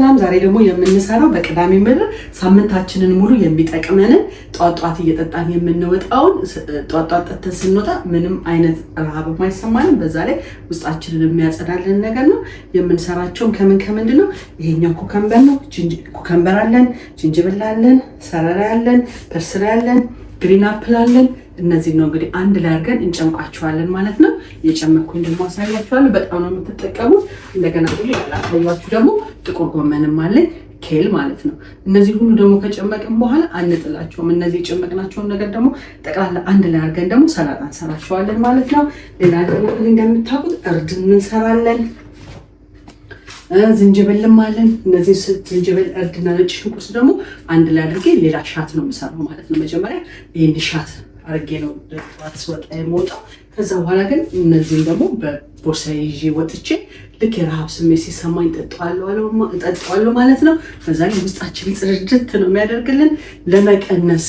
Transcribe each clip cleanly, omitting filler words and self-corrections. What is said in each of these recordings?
ሰላም ዛሬ ደግሞ የምንሰራው በቅዳሜ ምድር ሳምንታችንን ሙሉ የሚጠቅመንን ጧጧት እየጠጣን የምንወጣውን ጧጧት ጠጥተን ስንወጣ ምንም አይነት ረሃብ የማይሰማንም በዛ ላይ ውስጣችንን የሚያጸዳልን ነገር ነው የምንሰራቸው ከምንድን ነው ይሄኛው ኩከምበር ነው ኩከምበር አለን ጅንጅብል አለን ሰረራ አለን ፐርስሊ አለን ግሪን አፕል አለን እነዚህ ነው እንግዲህ አንድ ላይ አድርገን እንጨምቃቸዋለን ማለት ነው የጨመቅኩኝ ደግሞ አሳያችኋለሁ በጣም ነው የምትጠቀሙት እንደገና ደግሞ ያላሳያችሁ ደግሞ ጥቁር ጎመንም አለኝ ኬል ማለት ነው እነዚህ ሁሉ ደግሞ ከጨመቅን በኋላ አንጥላቸውም እነዚህ የጨመቅናቸውን ነገር ደግሞ ጠቅላላ አንድ ላይ አድርገን ደግሞ ሰላጣ እንሰራቸዋለን ማለት ነው ሌላ ደግሞ እንደምታውቁት እርድ እንሰራለን ዝንጅብልም አለን እነዚህ ዝንጅብል እርድና ነጭ ሽንኩርት ደግሞ አንድ ላይ አድርጌ ሌላ ሻት ነው የምሰራው ማለት ነው መጀመሪያ ይሄን ሻት አርጌ ነው ወጥ የምወጣው ከዛ በኋላ ግን እነዚህን ደግሞ በቦርሳዬ ይዤ ወጥቼ ልክ የረሃብ ስሜት ሲሰማኝ እጠጣዋለሁ ማለት ነው በዛ ላይ ውስጣችን ጽድት ነው የሚያደርግልን ለመቀነስ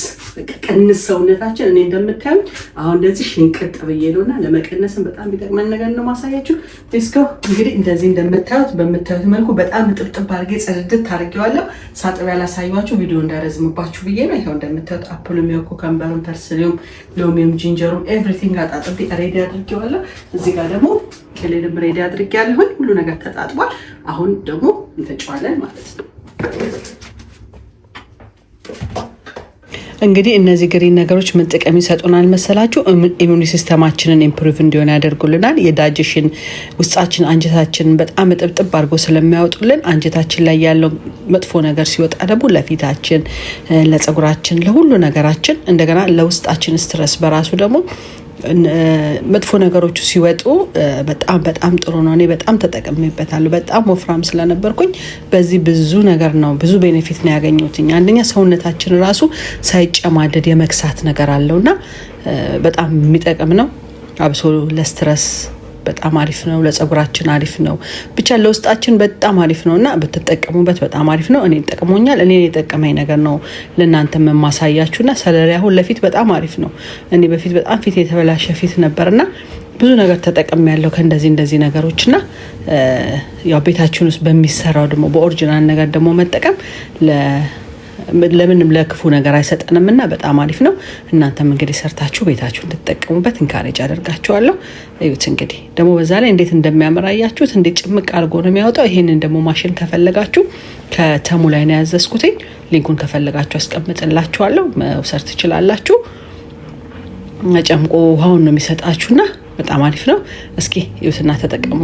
ቀንስ ሰውነታችን እኔ እንደምታዩት አሁን እንደዚህ ሽንቅጥ ብዬ ነውና ለመቀነስም በጣም ቢጠቅመን ነገር ነው ማሳያችሁ እስከ እንግዲህ እንደዚህ እንደምታዩት በምታዩት መልኩ በጣም ጥብጥብ አድርጌ ጽድት አድርጌዋለሁ ሳጥብ ያላሳያችሁ ቪዲዮ እንዳረዝምባችሁ ብዬ ነው ይሄው እንደምታዩት አፕሉም ኩከምበሩም ፐርስሊውም ሎሚም ጂንጀሩም ኤቭሪቲንግ አጣጥቤ ሬዲ አድርጌዋለሁ እዚህ ጋር ደግሞ ከሌለም ሬዲ አድርጌያለሁ ሁሉ ነገር ተጣጥቧል አሁን ደግሞ እንፈጫዋለን ማለት ነው እንግዲህ እነዚህ ግሪን ነገሮች ምን ጥቅም ይሰጡናል መሰላችሁ ኢሚዩኒ ሲስተማችንን ኢምፕሩቭ እንዲሆን ያደርጉልናል የዳይጀሽን ውስጣችን አንጀታችንን በጣም ጥብጥብ አድርጎ ስለሚያወጡልን አንጀታችን ላይ ያለው መጥፎ ነገር ሲወጣ ደግሞ ለፊታችን ለፀጉራችን ለሁሉ ነገራችን እንደገና ለውስጣችን ስትረስ በራሱ ደግሞ መጥፎ ነገሮች ሲወጡ በጣም ጥሩ ነው እኔ በጣም ተጠቅሜበታለሁ በጣም ወፍራም ስለነበርኩኝ በዚህ ብዙ ነገር ነው ብዙ ቤኔፊት ነው ያገኘሁት አንደኛ ሰውነታችን ራሱ ሳይጨማደድ የመክሳት ነገር አለውና በጣም የሚጠቅም ነው አብሶ ለስትረስ በጣም አሪፍ ነው ለፀጉራችን አሪፍ ነው ብቻ ለውስጣችን በጣም አሪፍ ነውና በተጠቀሙበት በጣም አሪፍ ነው እኔ ተጠቅሞኛል እኔ የጠቀመኝ ነገር ነው ለእናንተ መማሳያችሁና ሰለሪ አሁን ለፊት በጣም አሪፍ ነው እኔ በፊት በጣም ፊት የተበላሸ ፊት ነበርና ብዙ ነገር ተጠቅሜያለሁ ከእንደዚህ ነገሮችና ያው ቤታችን ውስጥ በሚሰራው ደግሞ በኦሪጂናል ነገር ደግሞ መጠቀም ለምንም ለክፉ ነገር አይሰጠንምና በጣም አሪፍ ነው እናንተም እንግዲህ ሰርታችሁ ቤታችሁ እንድትጠቀሙበት ኢንካሬጅ አደርጋችኋለሁ እዩት እንግዲህ ደግሞ በዛ ላይ እንዴት እንደሚያመራያችሁት እንዴት ጭምቅ አድርጎ ነው የሚያወጣው ይሄንን ደግሞ ማሽን ከፈለጋችሁ ከተሙ ላይ ነው ያዘዝኩት ሊንኩን ከፈለጋችሁ አስቀምጥላችኋለሁ መውሰድ ትችላላችሁ ጨምቆ ውሃውን ነው የሚሰጣችሁና በጣም አሪፍ ነው እስኪ እዩትና ተጠቀሙ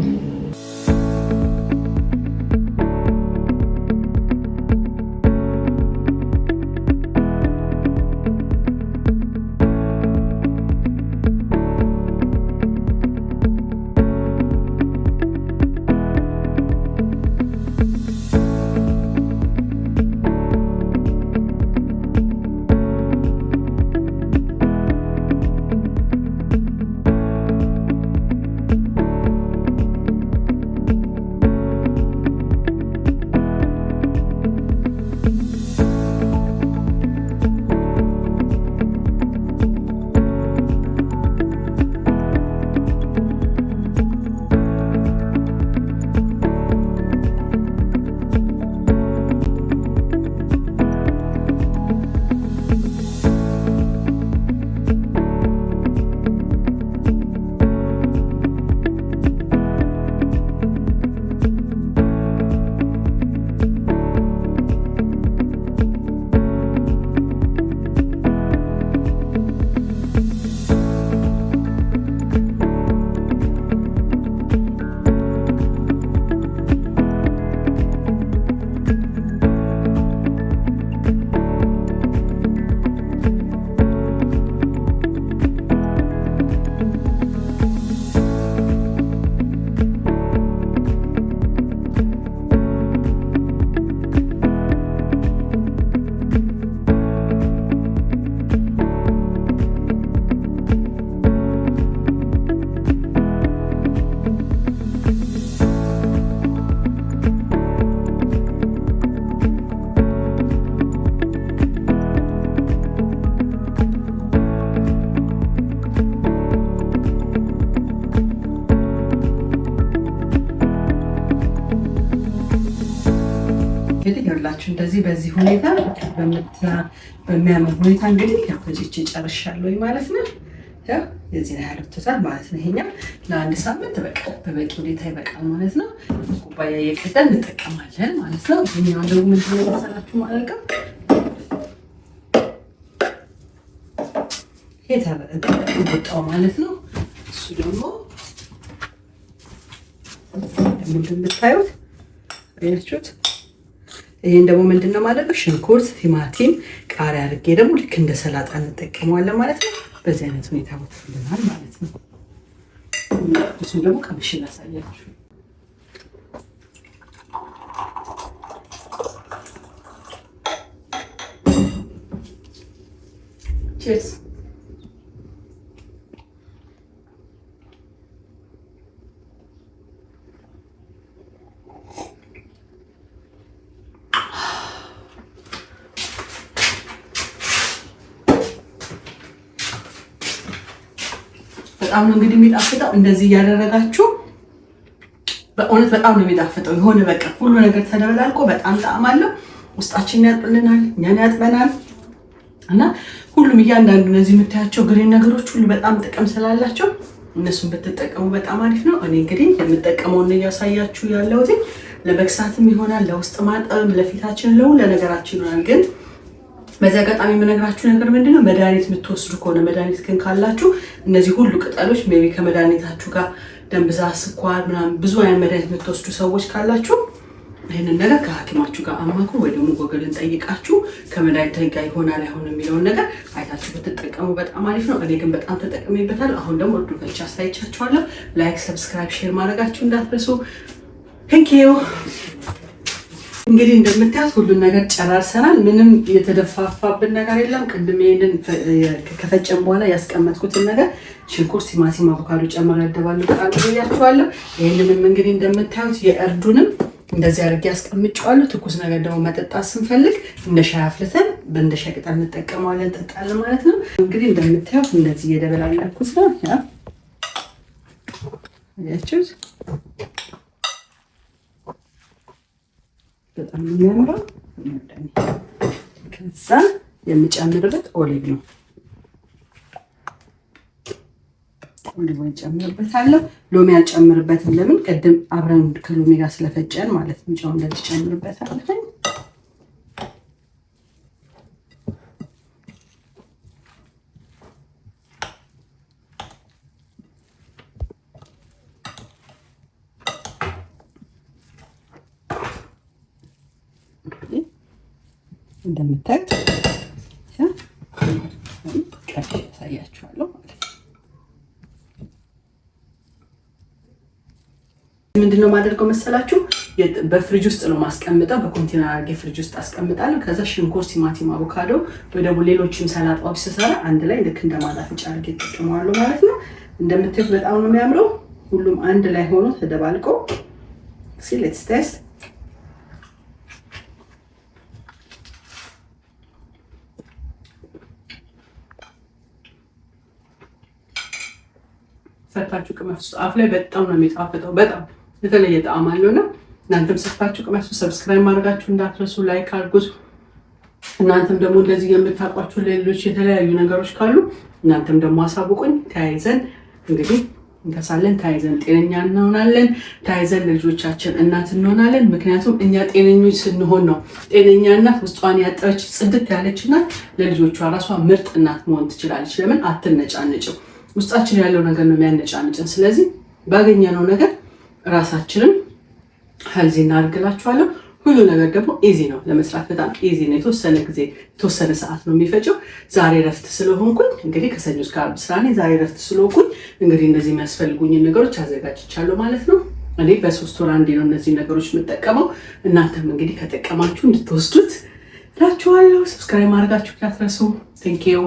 እንግዲህ ይኸውላችሁ እንደዚህ በዚህ ሁኔታ በሚያምር ሁኔታ እንግዲህ ያው ፈጭቼ ጨርሻለሁ ማለት ነው። ያው የዚህ ላይ ያሉትታል ማለት ነው። ይሄኛው ለአንድ ሳምንት በበቂ ሁኔታ ይበቃል ማለት ነው። ኩባያ እየቀዳን እንጠቀማለን ማለት ነው። ይሄኛው ደግሞ ምንድን ነው መሰላችሁ ማለት ነው የተወጣው ማለት ነው። እሱ ደግሞ እንደምታዩት አያችሁት። ይሄን ደግሞ ምንድነው ማለት ነው ሽንኩርት፣ ቲማቲም፣ ቃሪያ አድርጌ ደግሞ ልክ እንደ ሰላጣ እንጠቀመዋለን ማለት ነው። በዚህ አይነት ሁኔታ ወጥቶልናል ማለት ነው። እሱን ደግሞ ቀምሼ ላሳያችሁ። ቺርስ። በጣም ነው እንግዲህ የሚጣፍጠው። እንደዚህ እያደረጋችሁ በእውነት በጣም ነው የሚጣፍጠው። የሆነ በቃ ሁሉ ነገር ተደበላልቆ በጣም ጣዕም አለው። ውስጣችንን ያጥብልናል፣ እኛን ያጥበናል እና ሁሉም እያንዳንዱ እነዚህ የምታያቸው ግሪን ነገሮች ሁሉ በጣም ጥቅም ስላላቸው እነሱን ብትጠቀሙ በጣም አሪፍ ነው። እኔ እንግዲህ የምጠቀመውን እያሳያችሁ ያለሁት ለመክሳትም ይሆናል፣ ለውስጥ ማጠብም፣ ለፊታችን ለሁሉ ለነገራችን ይሆናል። ግን በዚህ አጋጣሚ የምነግራችሁ ነገር ምንድነው መድኃኒት የምትወስዱ ከሆነ መድኃኒት ግን ካላችሁ እነዚህ ሁሉ ቅጠሎች ሜቢ ከመድኃኒታችሁ ጋር ደም ብዛት፣ ስኳር ምናምን ብዙ አይነት መድኃኒት የምትወስዱ ሰዎች ካላችሁ ይህንን ነገር ከሐኪማችሁ ጋር አማክሩ ወይ ደግሞ ጎግልን ጠይቃችሁ ከመድኃኒት ጋር ይሆናል አይሆን የሚለውን ነገር አይታችሁ ብትጠቀሙ በጣም አሪፍ ነው። እኔ ግን በጣም ተጠቅሜበታለሁ። አሁን ደግሞ እርዱ ፈጭቼ አሳይቻችኋለሁ። ላይክ፣ ሰብስክራይብ፣ ሼር ማድረጋችሁ እንዳትረሱ። ቴንክ ዩ። እንግዲህ እንደምታዩት ሁሉን ነገር ጨራርሰናል። ምንም የተደፋፋብን ነገር የለም። ቅድም ይሄንን ከፈጨን በኋላ ያስቀመጥኩትን ነገር ሽንኩርት፣ ቲማቲም፣ አቮካዶ ጨምሬ ያደባለቅኩት ብያችኋለሁ። ይሄንንም እንግዲህ እንደምታዩት የእርዱንም እንደዚህ አድርጌ አስቀምጬዋለሁ። ትኩስ ነገር ደግሞ መጠጣት ስንፈልግ እንደ ሻይ አፍልተን በእንደ ሻይ ቅጠል እንጠቀመዋለን፣ እንጠጣለን ማለት ነው። እንግዲህ እንደምታዩት እንደዚህ እየደበላለኩት ነው። ያያችሁት በጣም የሚያምረው። ከዛ የሚጨምርበት ኦሊቭ ነው። ኦሊቭ ጨምርበታለሁ። ሎሚ አልጨምርበትም። ለምን ቅድም አብረን ከሎሚ ጋር ስለፈጨን ማለት ነው። ጨው እንደዚህ ጨምርበታለሁ። እንደምታዩት ያሳያችኋለሁ ማለት ነው። ምንድነው ማደርገው መሰላችሁ? በፍሪጅ ውስጥ ነው ማስቀምጠው። በኮንቴነር አድርጌ ፍሪጅ ውስጥ አስቀምጣለሁ። ከዛ ሽንኩርት፣ ቲማቲም፣ አቮካዶ ወይ ደግሞ ሌሎችም ሰላጣዎች ስሰራ አንድ ላይ ልክ እንደማጣፈጫ አድርጌ እጠቀመዋለሁ ማለት ነው። እንደምታዩት በጣም ነው የሚያምረው። ሁሉም አንድ ላይ ሆኖ ተደባልቆ ሌትስ ቴስት። ሰርታችሁ ቅመሱ። አፍ ላይ በጣም ነው የሚጣፍጠው። በጣም የተለየ ጣዕም አለውና እናንተም ሰርታችሁ ቅመሱ። ሰብስክራይብ ማድረጋችሁ እንዳትረሱ፣ ላይክ አድርጉት። እናንተም ደግሞ እንደዚህ የምታውቋቸው ሌሎች የተለያዩ ነገሮች ካሉ እናንተም ደግሞ አሳውቁኝ። ተያይዘን እንግዲህ እንከሳለን፣ ተያይዘን ጤነኛ እንሆናለን፣ ተያይዘን ልጆቻችን እናት እንሆናለን። ምክንያቱም እኛ ጤነኞች ስንሆን ነው ጤነኛ እናት ውስጧን ያጠረች ጽድት ያለች እናት ለልጆቿ ራሷ ምርጥ እናት መሆን ትችላለች። ለምን አትነጫነጭም? ውስጣችን ያለው ነገር ነው የሚያነጫንጭን። ስለዚህ ባገኘነው ነገር ራሳችንን ሄልዚ እናድርግላችኋለሁ። ሁሉ ነገር ደግሞ ኢዚ ነው ለመስራት፣ በጣም ኢዚ ነው። የተወሰነ ጊዜ የተወሰነ ሰዓት ነው የሚፈጀው። ዛሬ ረፍት ስለሆንኩኝ እንግዲህ ከሰኞ እስከ ዓርብ ስራ ነኝ። ዛሬ ረፍት ስለሆንኩኝ እንግዲህ እንደዚህ የሚያስፈልጉኝን ነገሮች አዘጋጅቻለሁ ማለት ነው። እኔ በ3 ወር አንዴ ነው እነዚህ ነገሮች የምጠቀመው። እናንተም እንግዲህ ከጠቀማችሁ እንድትወስዱት እላችኋለሁ። ሰብስክራይብ ማድረጋችሁ እንዳትረሱ። ቴንክ ዩ